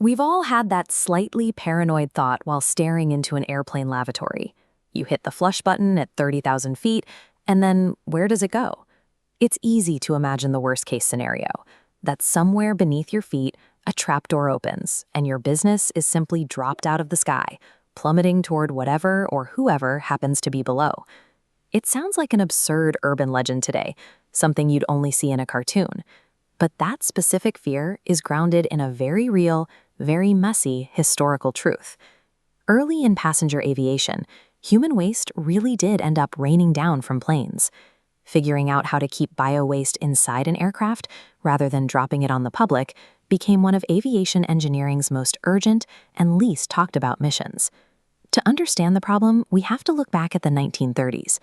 We've all had that slightly paranoid thought while staring into an airplane lavatory. You hit the flush button at 30,000 feet, and then where does it go? It's easy to imagine the worst-case scenario, that somewhere beneath your feet, a trapdoor opens, and your business is simply dropped out of the sky, plummeting toward whatever or whoever happens to be below. It sounds like an absurd urban legend today, something you'd only see in a cartoon. But that specific fear is grounded in a very real, very messy historical truth. Early in passenger aviation, human waste really did end up raining down from planes. Figuring out how to keep bio-waste inside an aircraft, rather than dropping it on the public, became one of aviation engineering's most urgent and least talked about missions. To understand the problem, we have to look back at the 1930s.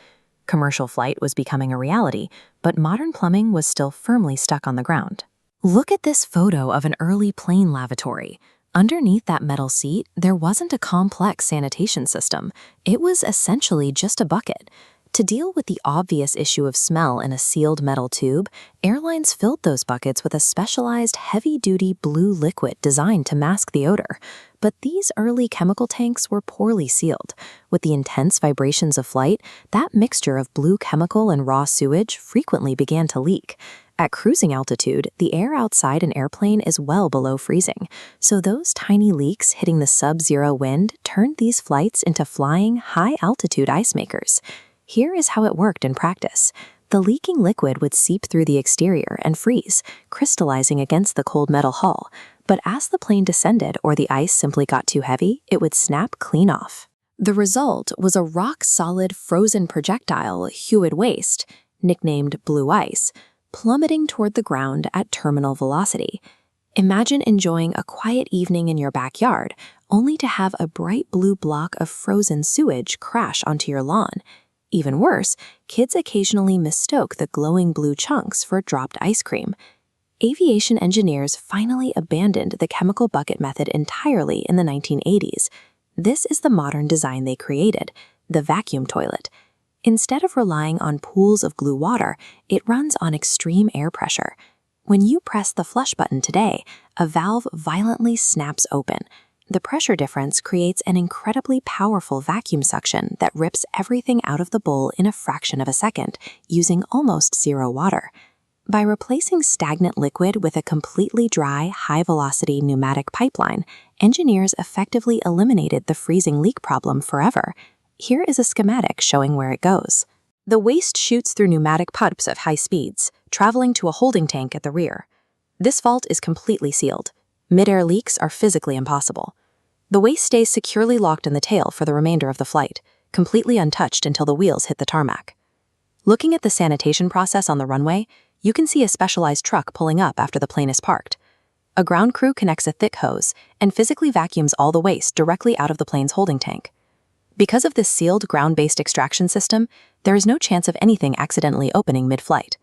Commercial flight was becoming a reality, but modern plumbing was still firmly stuck on the ground. Look at this photo of an early plane lavatory. Underneath that metal seat, there wasn't a complex sanitation system. It was essentially just a bucket. To deal with the obvious issue of smell in a sealed metal tube, airlines filled those buckets with a specialized heavy-duty blue liquid designed to mask the odor. But these early chemical tanks were poorly sealed. With the intense vibrations of flight, that mixture of blue chemical and raw sewage frequently began to leak. At cruising altitude, the air outside an airplane is well below freezing, so those tiny leaks hitting the sub-zero wind turned these flights into flying, high-altitude ice makers. Here is how it worked in practice. The leaking liquid would seep through the exterior and freeze, crystallizing against the cold metal hull. But as the plane descended or the ice simply got too heavy, it would snap clean off. The result was a rock-solid frozen projectile Hewitt waste, nicknamed blue ice, plummeting toward the ground at terminal velocity. Imagine enjoying a quiet evening in your backyard, only to have a bright blue block of frozen sewage crash onto your lawn. Even worse, kids occasionally mistook the glowing blue chunks for dropped ice cream. Aviation engineers finally abandoned the chemical bucket method entirely in the 1980s. This is the modern design they created, the vacuum toilet. Instead of relying on pools of blue water, it runs on extreme air pressure. When you press the flush button today, a valve violently snaps open. The pressure difference creates an incredibly powerful vacuum suction that rips everything out of the bowl in a fraction of a second, using almost zero water. By replacing stagnant liquid with a completely dry, high-velocity pneumatic pipeline, engineers effectively eliminated the freezing leak problem forever. Here is a schematic showing where it goes. The waste shoots through pneumatic pipes at high speeds, traveling to a holding tank at the rear. This vault is completely sealed. Mid-air leaks are physically impossible. The waste stays securely locked in the tail for the remainder of the flight, completely untouched until the wheels hit the tarmac. Looking at the sanitation process on the runway, you can see a specialized truck pulling up after the plane is parked. A ground crew connects a thick hose and physically vacuums all the waste directly out of the plane's holding tank. Because of this sealed ground-based extraction system, there is no chance of anything accidentally opening mid-flight.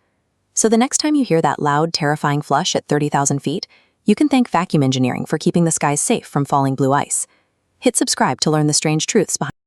So the next time you hear that loud, terrifying flush at 30,000 feet, you can thank vacuum engineering for keeping the skies safe from falling blue ice. Hit subscribe to learn the strange truths behind